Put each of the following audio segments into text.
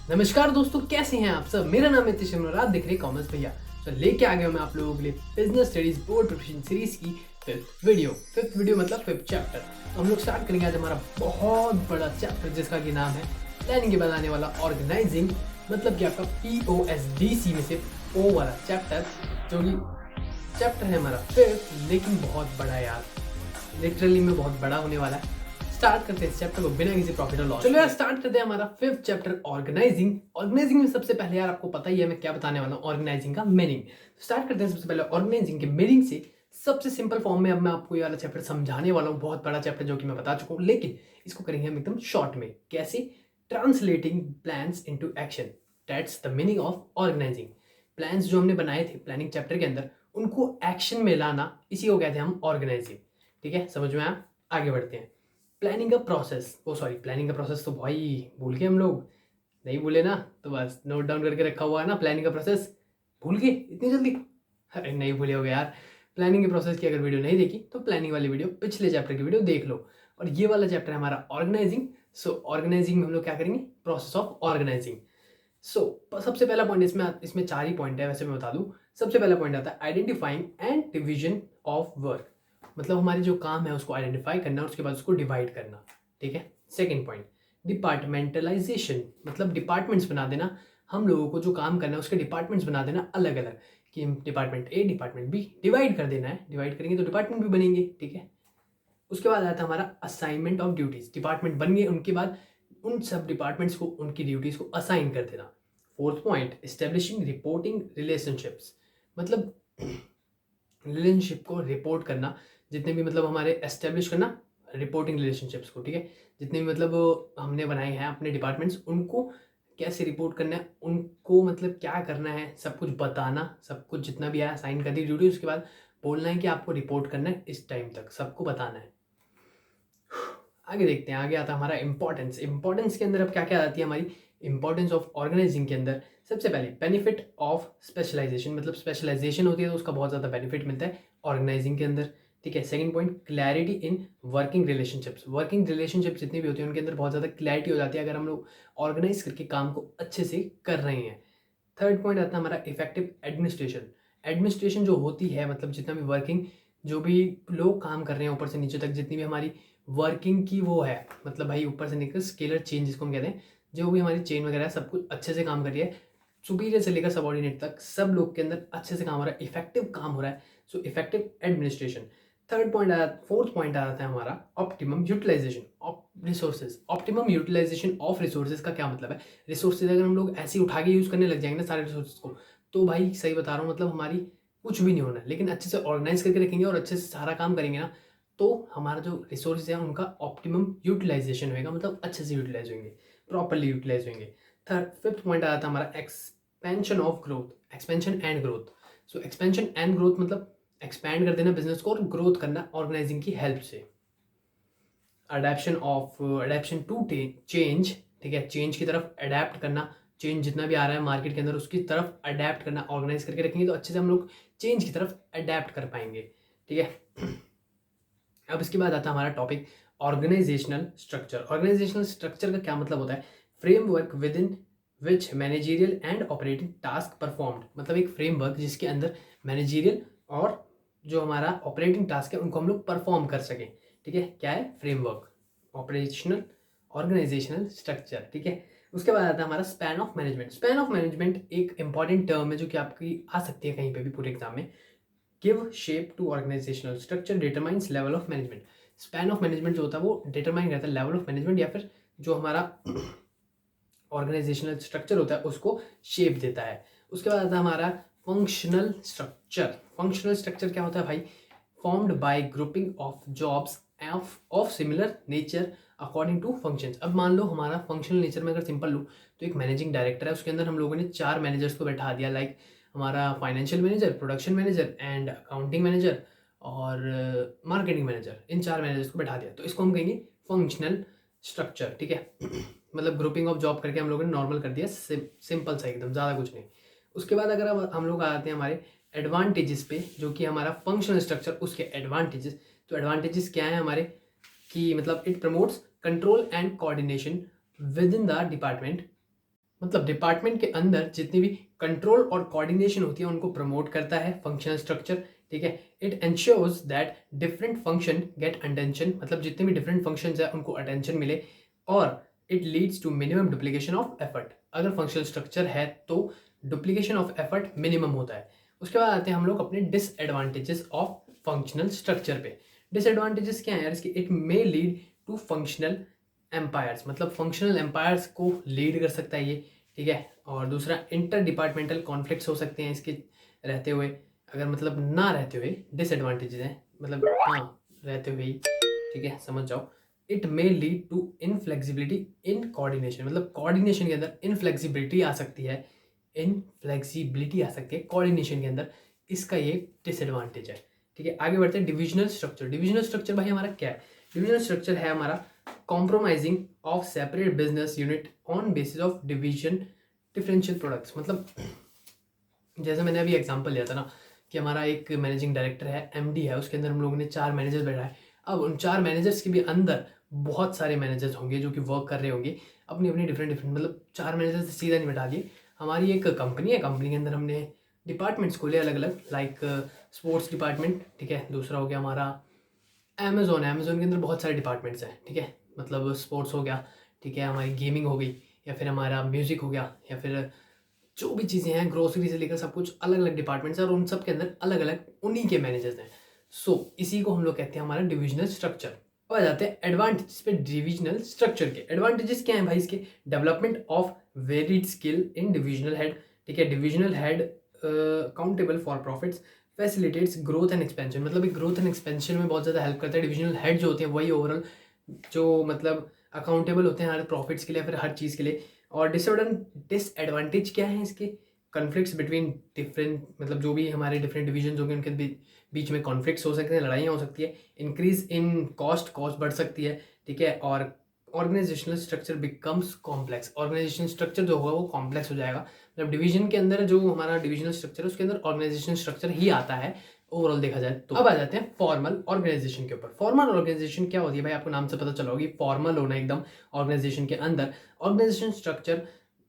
नमस्कार दोस्तों, कैसे हैं आप सब। मेरा नाम है तिशन और आप देख रहे हैं कॉमर्स भैया। तो लेके आ गया मैं आप लोगों के लिए business studies board preparation series की फिफ्थ वीडियो मतलब फिफ्थ चैप्टर। तो हम लोग स्टार्ट करेंगे आज हमारा बहुत बड़ा चैप्टर जिसका कि नाम है प्लानिंग के बाद आने वाला ऑर्गेनाइजिंग, मतलब कि आपका POSDC में से O वाला चैप्टर, जो कि चैप्टर है हमारा फिफ्थ, लेकिन बहुत बड़ा यार, लिटरली में बहुत बड़ा होने वाला है। स्टार्ट करते हैं इस चैप्टर को बिना किसी प्रॉफिट और लॉस। चलो यार स्टार्ट करते हैं हमारा फिफ्थ चैप्टर ऑर्गेनाइजिंग। ऑर्गेनाइजिंग में सबसे पहले यार आपको पता ही है मैं क्या बताने वाला हूँ, ऑर्गेनाइजिंग का मीनिंग। स्टार्ट करते हैं सबसे पहले ऑर्गेनाइजिंग के मीनिंग से। सबसे सिंपल फॉर्म में अब मैं आपको ये वाला चैप्टर समझाने वाला हूँ, बहुत बड़ा चैप्टर जो कि मैं बता चुका हूँ, लेकिन इसको करेंगे हम एकदम शॉर्ट में। कैसे? Translating plans into action, that's the meaning of organising. Plans जो हमने बनाए थे प्लानिंग चैप्टर के अंदर, उनको एक्शन में लाना, इसी को कहते हैं हम ऑर्गेनाइजिंग। ठीक है, समझ में आया? आगे बढ़ते हैं। प्लानिंग का प्रोसेस तो भाई भूल गए हम लोग। नहीं भूले ना तो बस नोट डाउन करके रखा हुआ है ना, प्लानिंग का प्रोसेस भूल गए इतनी जल्दी? अरे नहीं भूले होगे यार। प्लानिंग के प्रोसेस की अगर वीडियो नहीं देखी तो प्लानिंग वाली वीडियो, पिछले चैप्टर की वीडियो देख लो। और ये वाला चैप्टर है हमारा ऑर्गेनाइजिंग। सो ऑर्गेनाइजिंग में हम लोग क्या करेंगे? Process of organising. सबसे पहला पॉइंट, इसमें 4 ही पॉइंट है वैसे मैं बता दूं। सबसे पहला पॉइंट आता है identifying and division of work, मतलब हमारे जो काम है उसको आइडेंटिफाई करना और उसके बाद उसको डिवाइड करना। ठीक है। सेकेंड पॉइंट डिपार्टमेंटलाइजेशन, मतलब डिपार्टमेंट्स बना देना। हम लोगों को जो काम करना है उसके डिपार्टमेंट्स बना देना अलग अलग, कि department A department B divide कर देना है। डिवाइड करेंगे तो डिपार्टमेंट भी बनेंगे। ठीक है। उसके बाद आता है हमारा असाइनमेंट ऑफ ड्यूटीज। डिपार्टमेंट बन गए, उनके बाद उन सब डिपार्टमेंट्स को उनकी ड्यूटीज को असाइन कर देना। Fourth point establishing reporting relationships, मतलब रिलेशनशिप को रिपोर्ट करना, जितने भी मतलब हमारे एस्टेब्लिश करना रिपोर्टिंग रिलेशनशिप्स को। ठीक है। जितने भी मतलब हमने बनाए हैं अपने डिपार्टमेंट्स, उनको कैसे रिपोर्ट करना है, उनको मतलब क्या करना है, सब कुछ बताना। सब कुछ जितना भी आया साइन कर दी ड्यूटी, उसके बाद बोलना है कि आपको रिपोर्ट करना है इस टाइम तक, सबको बताना है। आगे देखते हैं। आगे आता है हमारा इंपॉर्टेंस। इंपॉर्टेंस के अंदर अब क्या क्या आती है हमारी इंपॉर्टेंस ऑफ ऑर्गेनाइजिंग के अंदर। सबसे पहले बेनिफिट ऑफ स्पेशलाइजेशन, मतलब स्पेशलाइजेशन होती है तो उसका बहुत ज़्यादा बेनिफिट मिलता है ऑर्गेनाइजिंग के अंदर। ठीक है। Second point clarity in working relationships. Working relationship जितनी भी होती है उनके अंदर बहुत ज़्यादा क्लैरिटी हो जाती है अगर हम लोग ऑर्गेनाइज करके काम को अच्छे से कर रहे हैं। थर्ड पॉइंट आता है हमारा इफेक्टिव एडमिनिस्ट्रेशन। एडमिनिस्ट्रेशन जो होती है, मतलब जितना भी वर्किंग, जो भी लोग काम कर रहे हैं ऊपर से नीचे तक, जितनी भी हमारी वर्किंग की वो है, मतलब भाई ऊपर से लेकर स्केलर चेन जिसको हम कहते हैं, जो भी हमारी चेन वगैरह है सब कुछ अच्छे से काम कर रही है। सुपीरियर से लेकर सबॉर्डिनेट तक सब लोग के अंदर अच्छे से काम हो रहा है, इफेक्टिव काम हो रहा है। So effective administration. Fourth point आता है हमारा optimum utilisation of resources. Optimum utilisation of resources का क्या मतलब है? रिसोर्सेज अगर हम लोग ऐसे ही उठा के यूज़ करने लग जाएंगे ना सारे रिसोर्सेज को, तो भाई सही बता रहा हूँ, मतलब हमारी कुछ भी नहीं होना है। लेकिन अच्छे से ऑर्गेनाइज करके रखेंगे और अच्छे से सारा काम करेंगे ना, तो हमारा जो रिसोर्सेज है उनका ऑप्टिमम यूटिलाइजेशन होएगा, मतलब अच्छे से यूटिलाइज होंगे, प्रॉपरली यूटिलाइज होंगे। फिफ्थ पॉइंट आया था हमारा expansion of growth, expansion and growth. So expansion and growth मतलब एक्सपैंड कर देना बिजनेस को और ग्रोथ करना ऑर्गेनाइजिंग की हेल्प से। Adaptation to change. ठीक है। चेंज की तरफ अडेप्ट करना, चेंज जितना भी आ रहा है मार्केट के अंदर उसकी तरफ अडेप्ट करना। ऑर्गेनाइज करके रखेंगे तो अच्छे से हम लोग चेंज की तरफ अडेप्ट कर पाएंगे। ठीक है। अब इसके बाद आता है हमारा topic organisational structure. Organisational structure का क्या मतलब होता है? Framework within which managerial and operating task performed, मतलब एक फ्रेमवर्क जिसके अंदर मैनेजरियल और जो हमारा ऑपरेटिंग टास्क है उनको हम लोग परफॉर्म कर सकें। ठीक है। क्या है? Framework, operational, organisational structure. ठीक है। उसके बाद आता है हमारा span of management. Span of management एक इंपॉर्टेंट टर्म है जो कि आपकी आ सकती है कहीं पे भी पूरे एग्जाम में। Give shape to organisational structure determines level of management. Span of management जो होता है वो डिटरमाइन करता है लेवल ऑफ मैनेजमेंट, या फिर जो हमारा ऑर्गेनाइजेशनल स्ट्रक्चर होता है उसको शेप देता है। उसके बाद आता है हमारा फंक्शनल स्ट्रक्चर। फंक्शनल स्ट्रक्चर क्या होता है भाई? Formed by grouping of jobs of similar nature according to functions. अब मान लो हमारा फंक्शनल नेचर में अगर सिंपल लूँ तो एक मैनेजिंग डायरेक्टर है, उसके अंदर हम लोगों ने 4 मैनेजर्स को बैठा दिया, लाइक हमारा financial manager, production manager and accounting manager और मार्केटिंग मैनेजर। इन 4 मैनेजर्स को बैठा दिया तो इसको हम कहेंगे फंक्शनल स्ट्रक्चर। ठीक है। मतलब ग्रुपिंग ऑफ जॉब करके हम लोगों ने नॉर्मल कर दिया, सिंपल सा एकदम, ज़्यादा कुछ नहीं। उसके बाद अगर अब हम लोग आते हैं हमारे एडवांटेजेस पे, जो कि हमारा फंक्शनल स्ट्रक्चर उसके एडवांटेजेस। तो एडवांटेजेस क्या है हमारे कि मतलब it promotes control and coordination with in the department. मतलब डिपार्टमेंट के अंदर जितनी भी कंट्रोल और कोऑर्डिनेशन होती है उनको प्रमोट करता है फंक्शनल स्ट्रक्चर, ठीक है। It ensures that different function get attention, मतलब जितने भी डिफरेंट फंक्शंस है उनको अटेंशन मिले, और it leads to minimum duplication of effort. अगर फंक्शनल स्ट्रक्चर है तो डुप्लीकेशन ऑफ एफर्ट मिनिमम होता है। उसके बाद आते हैं हम लोग अपने डिसएडवांटेजेस ऑफ फंक्शनल स्ट्रक्चर पे। डिसएडवांटेजेस क्या है यार इसके? It may lead to functional empires, मतलब फंक्शनल एम्पायर्स को लीड कर सकता है ये, ठीक है। और दूसरा, इंटर डिपार्टमेंटल कॉन्फ्लिक्ट्स हो सकते हैं इसके रहते हुए। अगर मतलब ना रहते हुए डिसएडवांटेजेस हैं, मतलब हाँ रहते हुए ही, ठीक है, समझ जाओ। It may lead to inflexibility in coordination, मतलब कोऑर्डिनेशन के अंदर इनफ्लेक्सिबिलिटी आ सकती है, इनफ्लेक्सिबिलिटी आ सकती है कोऑर्डिनेशन के अंदर, इसका ये डिसएडवांटेज है, ठीक है। आगे बढ़ते हैं डिविजनल स्ट्रक्चर। डिविजनल स्ट्रक्चर भाई हमारा क्या है? डिविजनल स्ट्रक्चर है हमारा compromising of separate business unit on basis of division differential products. मतलब जैसे मैंने अभी एग्जांपल लिया था ना कि हमारा एक मैनेजिंग डायरेक्टर है, एमडी है, उसके अंदर हम लोगों ने 4 मैनेजर्स बैठाए। अब उन 4 मैनेजर्स के भी अंदर बहुत सारे मैनेजर्स होंगे जो कि वर्क कर रहे होंगे अपनी अपनी डिफरेंट, मतलब 4 मैनेजर्स सीधा नहीं बैठा दिए। हमारी एक कंपनी है, कंपनी के अंदर हमने डिपार्टमेंट्स खोले अलग अलग, लाइक स्पोर्ट्स डिपार्टमेंट, ठीक है। दूसरा हो गया हमारा अमेजोन है, अमेजोन के अंदर बहुत सारे डिपार्टमेंट्स हैं, ठीक है। मतलब स्पोर्ट्स हो गया, ठीक है, हमारी गेमिंग हो गई, या फिर हमारा म्यूजिक हो गया, या फिर जो भी चीज़ें हैं ग्रोसरी से लेकर सब कुछ अलग अलग डिपार्टमेंट्स हैं और उन सब के अंदर अलग अलग उन्हीं के मैनेजर्स हैं। सो इसी को हम लोग कहते हैं हमारा डिविजनल स्ट्रक्चर। अब आ जाते हैं एडवांटेजेस पे डिविजनल स्ट्रक्चर के। एडवांटेजेस क्या हैं भाई इसके? Development of varied skill in divisional head, ठीक है। Divisional head accountable for profits, facilitates growth and expansion, मतलब ग्रोथ एंड एक्सपेंशन में बहुत ज़्यादा हेल्प करता है। डिविजनल हेड जो होते हैं वही ओवरऑल जो मतलब अकाउंटेबल होते हैं हर प्रॉफिट्स के लिए, फिर हर चीज़ के लिए। और डिसएडवांटेज क्या है इसके? कॉन्फ्लिक्ट्स बिटवीन डिफरेंट, मतलब जो भी हमारे डिफरेंट डिविजन होंगे उनके बीच में कॉन्फ्लिक्ट्स हो सकते हैं, लड़ाइयाँ हो सकती है। इंक्रीज इन कॉस्ट, कॉस्ट बढ़ सकती है, ठीक है। और organisational structure becomes complex, organisational structure जो होगा वो कॉम्प्लेक्स हो जाएगा। मतलब डिवीजन के अंदर जो हमारा डिविजनल स्ट्रक्चर है उसके अंदर ऑर्गेनाइजेशनल स्ट्रक्चर ही आता है ओवरऑल देखा जाए तो। अब आ जाते हैं फॉर्मल ऑर्गेनाइजेशन के ऊपर। फॉर्मल ऑर्गेनाइजेशन क्या होती है भाई? आपको नाम से पता चला होगी, फॉर्मल होना एकदम ऑर्गेनाइजेशन के अंदर। Organisation structure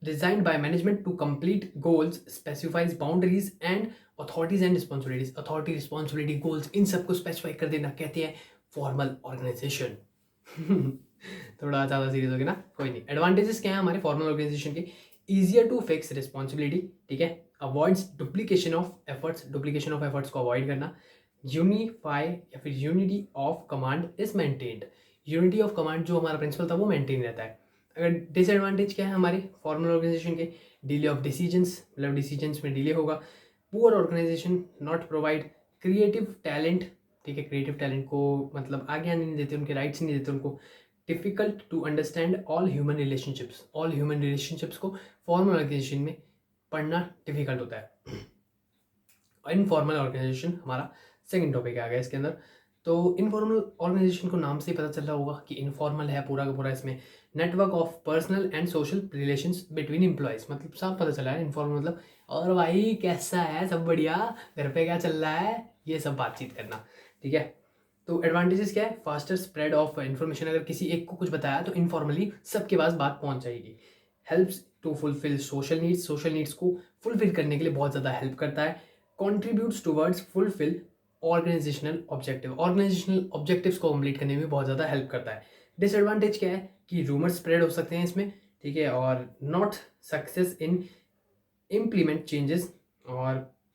designed by management to complete goals, specifies boundaries and authorities and responsibilities. Authority, responsibility, goals, इन सबको स्पेसिफाई कर देना कहते हैं फॉर्मल ऑर्गेनाइजेशन। थोड़ा ज़्यादा सीरियस हो गया ना, कोई नहीं। एडवांटेजेस क्या है हमारे फॉर्मल ऑर्गेनाइजेशन के? ईजियर टू फिक्स रिस्पॉन्सिबिलिटी, ठीक है। Avoids duplication of efforts, duplication of efforts को अवॉइड करना। यूनिफाई या फिर unity of command is maintained, unity of command जो हमारा प्रिंसिपल था वो मेंटेन रहता है। अगर डिसएडवांटेज क्या है हमारे फॉर्मल ऑर्गेनाइजेशन के? डिले ऑफ डिसीजंस, मतलब डिसीजंस में डिले होगा। Poor organisation not provide creative talent, ठीक है, क्रिएटिव टैलेंट को मतलब आगे आने नहीं देते, उनके राइट्स नहीं देते उनको। Difficult to understand all human relationships, all human relationships को फॉर्मल ऑर्गेनाइजेशन में पढ़ना डिफिकल्ट होता है। इनफॉर्मल ऑर्गेनाइजेशन हमारा सेकंड टॉपिक आ गया इसके अंदर। तो इनफॉर्मल ऑर्गेनाइजेशन को नाम से ही पता चल रहा होगा कि इनफॉर्मल है पूरा का पूरा। इसमें network of personal and social relations between employees, मतलब साफ पता चला है इनफॉर्मल मतलब और भाई कैसा है, सब बढ़िया, घर पे क्या चल रहा है, ये सब बातचीत करना, ठीक है। तो एडवांटेजेस क्या है? फास्टर स्प्रेड ऑफ इन्फॉर्मेशन, अगर किसी एक को कुछ बताया तो इनफॉर्मली सबके पास बात पहुंच जाएगी। Helps to fulfil social needs, social needs को फुलफिल करने के लिए बहुत ज़्यादा हेल्प करता है। Contributes towards fulfil organisational objective, organisational objectives को कंप्लीट करने में बहुत ज़्यादा हेल्प करता है। डिसएडवांटेज क्या है कि रूमर स्प्रेड हो सकते हैं इसमें, ठीक है। और not success in implement changes और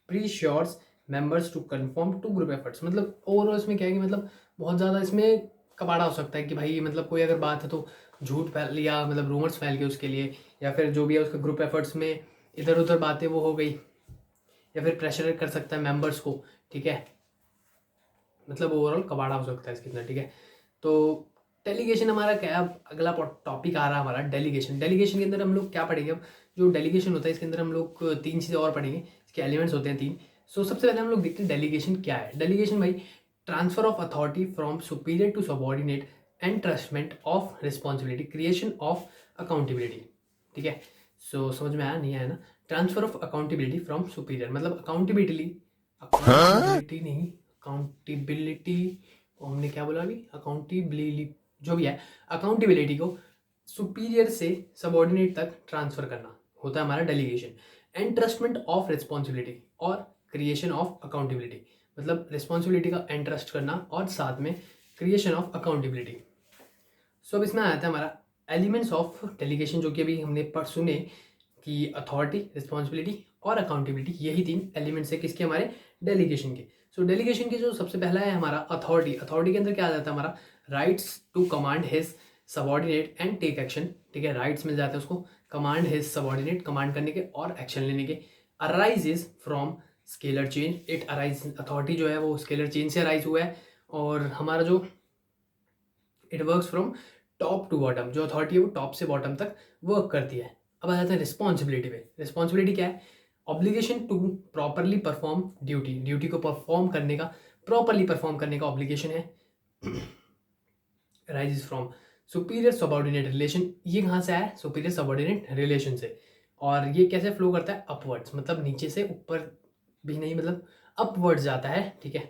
pressures members to conform to group efforts, मतलब ओवरऑल इसमें क्या है कि मतलब बहुत ज़्यादा इसमें कबाड़ा हो सकता है कि भाई मतलब कोई अगर बात है तो झूठ फैल लिया, मतलब रूमर्स फैल गए उसके लिए, या फिर जो भी है उसके ग्रुप एफर्ट्स में इधर उधर बातें वो हो गई, या फिर प्रेशर कर सकता है मेंबर्स को, ठीक है। मतलब ओवरऑल कबाड़ा हो सकता है इसके अंदर, ठीक है। तो डेलीगेशन हमारा क्या, अगला टॉपिक आ रहा है हमारा डेलीगेशन। डेलीगेशन के अंदर हम लोग क्या पढ़ेंगे? अब जो डेलीगेशन होता है इसके अंदर हम लोग 3 चीज़ें और पढ़ेंगे, इसके एलिमेंट्स होते हैं 3। सो सबसे पहले हम लोग देखते हैं डेलीगेशन क्या है। डेलीगेशन भाई transfer of authority from superior to subordinate, entrustment of responsibility, creation of accountability, ठीक है। सो समझ में आया नहीं आया ना? Transfer of accountability from superior, मतलब अकाउंटेबिलिटी, अकाउंटेबिलिटी नहीं, अकाउंटेबिलिटी को हमने क्या बोला अभी, अकाउंटेबिलिटी जो भी है, अकाउंटेबिलिटी को सुपीरियर से सबॉर्डिनेट तक ट्रांसफर करना, होता है हमारा डेलीगेशन। एंट्रस्टमेंट ऑफ रिस्पॉन्सिबिलिटी और क्रिएशन ऑफ अकाउंटेबिलिटी, मतलब रिस्पॉन्सिबिलिटी का एंट्रस्ट करना और साथ में क्रिएशन ऑफ अकाउंटेबिलिटी। सो अब इसमें आता है हमारा एलिमेंट्स ऑफ डेलीगेशन, जो कि अभी हमने सुने कि अथॉरिटी, रिस्पॉन्सिबिलिटी और अकाउंटेबिलिटी, यही 3 एलिमेंट्स है किसके, हमारे डेलीगेशन के। सो डेलीगेशन के जो सबसे पहला है हमारा अथॉरिटी। अथॉरिटी के अंदर क्या आ जाता है हमारा rights to command his subordinate and take action, ठीक है, राइट्स मिल जाते हैं उसको, कमांड हिज सबॉर्डिनेट, कमांड करने के और एक्शन लेने के। Arises from scalar change, it arise, authority जो है वो स्केलर चेंज से अराइज हुआ है। और हमारा जो it works from top to bottom, जो अथॉरिटी है वो टॉप से बॉटम तक वर्क करती है। अब आ जाता है रिस्पॉन्सिबिलिटी पे। रिस्पॉन्सिबिलिटी क्या है, obligation to properly perform duty, duty को परफॉर्म करने का, प्रॉपरली परफॉर्म करने का ऑब्लिगेशन है। Arises from superior subordinate relation, ये कहाँ से आया, सुपीरियर सबॉर्डिनेट रिलेशन से। और ये कैसे फ्लो करता है, अपवर्ड्स, मतलब नीचे से ऊपर भी नहीं, मतलब अपवर्ड्स जाता है, ठीक है।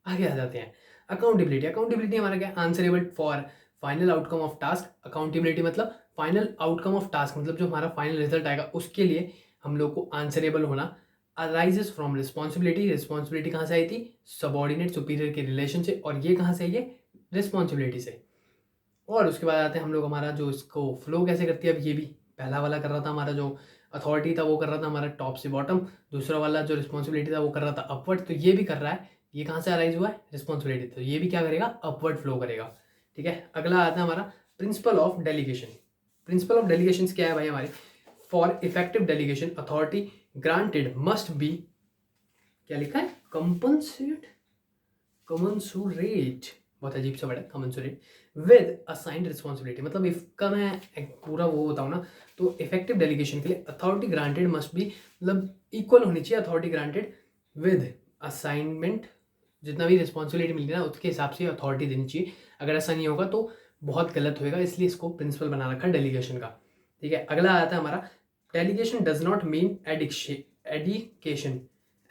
आगे आ जाते हैं अकाउंटेबिलिटी। अकाउंटेबिलिटी हमारा क्या, answerable for final outcome of task. Accountability मतलब फाइनल आउटकम ऑफ टास्क, मतलब जो हमारा फाइनल रिजल्ट आएगा उसके लिए हम लोग को आंसरेबल होना। अराइजेस फ्रॉम रिस्पॉन्सिबिलिटी, रिस्पॉन्सिबिलिटी कहाँ से आई थी, सबॉर्डिनेट सुपीरियर के रिलेशन से, और ये कहाँ से, ये रिस्पॉन्सिबिलिटी से। और उसके बाद आते हैं हम लोग हमारा जो इसको फ्लो कैसे करती है। अब ये भी पहला वाला कर रहा था हमारा जो अथॉरिटी था वो कर रहा था हमारा टॉप से बॉटम, दूसरा वाला जो रिस्पॉन्सिबिलिटी था वो कर रहा था अपवर्ड, तो ये भी कर रहा है, ये कहाँ से अराइज हुआ है, रिस्पॉन्सिबिलिटी, तो ये भी क्या करेगा, अपवर्ड फ्लो करेगा, ठीक है। अगला आता है हमारा principle of delegation. Principle of delegation क्या है भाई हमारे, for effective delegation authority granted must be, क्या लिखा है, कंपनसेट, कमंसुरेट, बहुत अजीब सा वर्ड है, कमंसुरेट विद असाइंड रिस्पॉन्सिबिलिटी। मतलब इसका मैं एक पूरा वो बताऊँ ना, तो इफेक्टिव डेलीगेशन के लिए अथॉरिटी ग्रांटेड मस्ट बी, मतलब इक्वल होनी चाहिए अथॉरिटी ग्रांटेड विद असाइनमेंट, जितना भी रिस्पॉन्सिबिलिटी मिलती है ना उसके हिसाब से अथॉरिटी देनी चाहिए। अगर ऐसा नहीं होगा तो बहुत गलत होएगा, इसलिए इसको प्रिंसिपल बना रखा है डेलीगेशन का, ठीक है। अगला आता है हमारा delegation does not mean एडिकेशन।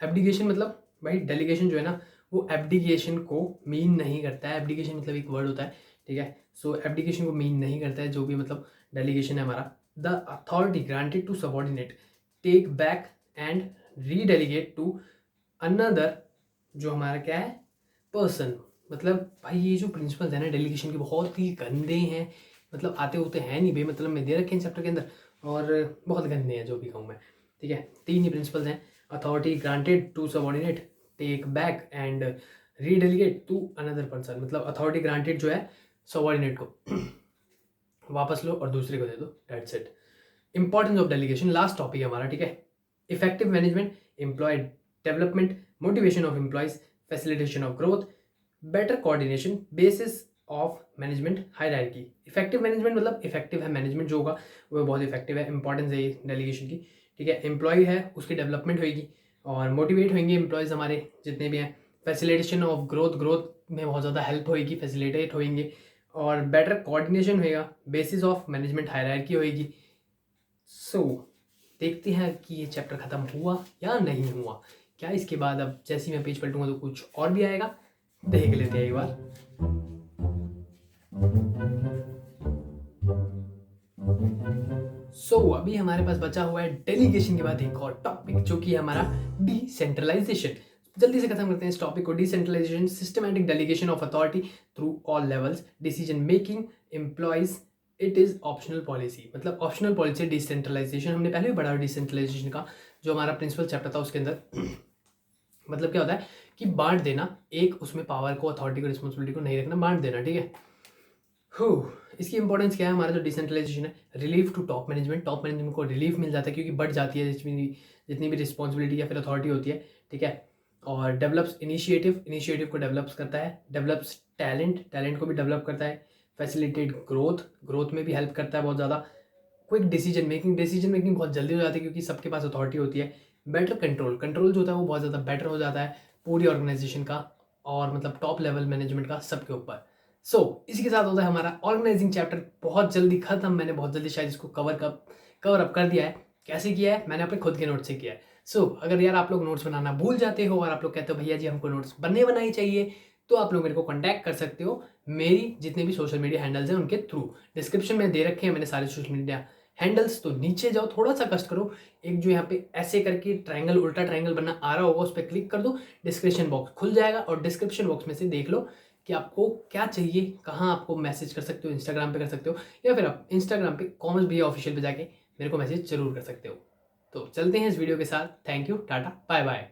Abdication मतलब भाई डेलीगेशन जो है ना वो एब्डिकेशन को मीन नहीं करता है। एब्डिकेशन मतलब एक वर्ड होता है, ठीक है। सो एब्डिकेशन को मीन नहीं करता है, जो भी मतलब डेलीगेशन है हमारा। The authority granted to subordinate take back and redelegate to another, जो हमारा क्या है, पर्सन। मतलब भाई ये जो प्रिंसिपल्स है ना डेलीगेशन के बहुत ही गंदे हैं, मतलब आते होते हैं नहीं भाई, मतलब मैं दे रखे हैं चैप्टर के अंदर और बहुत गंदे हैं जो भी कहूँ मैं, ठीक है। 3 ही प्रिंसिपल्स हैं, authority granted to subordinate, take back and redelegate to another person. मतलब अथॉरिटी ग्रांटेड जो है सबॉर्डिनेट को वापस लो और दूसरे को दे दो, that's it. Importance of delegation last topic है हमारा, ठीक है। Effective management, employ development, motivation of employees, facilitation of growth, better coordination, basis of management hierarchy. Effective management मतलब इफेक्टिव है मैनेजमेंट जो होगा वो बहुत इफेक्टिव है, इंपॉर्टेंस है ये डेलीगेशन की, ठीक है। एम्प्लॉय है उसकी डेवलपमेंट होगी और मोटिवेट होंगे एम्प्लॉयज़ हमारे जितने भी हैं। फैसिलिटेशन ऑफ ग्रोथ, ग्रोथ में बहुत ज़्यादा हेल्प होएगी, फैसिलिटेट होंगे। और बेटर कोऑर्डिनेशन होएगा, बेसिस ऑफ मैनेजमेंट हायरार्की होएगी। सो देखते हैं कि ये चैप्टर ख़त्म हुआ या नहीं हुआ, क्या इसके बाद अब जैसे ही मैं पेज पलटूंगा तो कुछ और भी आएगा, देख लेते हैं एक बार। अभी हमारे पास बचा हुआ है डेलीगेशन के बाद एक और टॉपिक जो कि है हमारा डिसेंट्रलाइजेशन। जल्दी से खत्म करते हैं इस टॉपिक को। Decentralisation, systematic delegation of authority through all levels, decision making, employees, it is optional policy. मतलब ऑप्शनल पॉलिसी डिसेंट्रलाइजेशन हमने पहले भी पढ़ा डिसेंट्रलाइजेशन का, जो हमारा प्रिंसिपल चैप्टर था उसके अंदर। मतलब क्या होता है कि बांट देना, एक उसमें पावर को, अथॉरिटी को, रिस्पॉन्सिबिलिटी को नहीं रखना, बांट देना, ठीक है। इसकी इंपॉर्टेंस क्या है, हमारा जो डिसेंट्रलाइजेशन है, relief to top management, top management को रिलीफ मिल जाता है क्योंकि बढ़ जाती है जितनी भी रिस्पॉन्सिबिलिटी या फिर अथॉरिटी होती है, ठीक है। और डेवलप्स इनिशिएटिव, इनिशिएटिव को डेवलप्स करता है। डेवलप्स टैलेंट, टैलेंट को भी डेवलप करता है। फैसिलिटेट ग्रोथ, ग्रोथ में भी हेल्प करता है बहुत ज़्यादा। Quick decision making, decision making बहुत जल्दी हो जाती है क्योंकि सबके पास अथॉरिटी होती है। बेटर कंट्रोल, कंट्रोल जो होता है वो बहुत ज़्यादा बेटर हो जाता है पूरी ऑर्गेनाइजेशन का और मतलब टॉप लेवल मैनेजमेंट का सबके ऊपर। इसी के साथ होता है हमारा ऑर्गेनाइजिंग चैप्टर बहुत जल्दी खत्म। मैंने बहुत जल्दी शायद इसको कवर अप कर दिया है। कैसे किया है, मैंने अपने खुद के नोट्स से किया है। अगर यार आप लोग नोट्स बनाना भूल जाते हो और आप लोग कहते हो भैया जी हमको नोट्स बनाई चाहिए, तो आप लोग मेरे को कॉन्टैक्ट कर सकते हो मेरी जितने भी सोशल मीडिया हैंडल्स हैं उनके थ्रू। डिस्क्रिप्शन में दे रखे हैं मैंने सारे सोशल मीडिया हैंडल्स, तो नीचे जाओ, थोड़ा सा कष्ट करो, एक जो यहाँ पे ऐसे करके ट्रायंगल, उल्टा ट्रायंगल बनना आ रहा होगा, उस पर क्लिक कर दो, डिस्क्रिप्शन बॉक्स खुल जाएगा और डिस्क्रिप्शन बॉक्स में से देख लो कि आपको क्या चाहिए, कहाँ आपको मैसेज कर सकते हो, इंस्टाग्राम पे कर सकते हो या फिर आप इंस्टाग्राम पे कॉमर्स भैया ऑफिशियल पे जाके मेरे को मैसेज जरूर कर सकते हो। तो चलते हैं इस वीडियो के साथ। Thank you, tata, bye bye.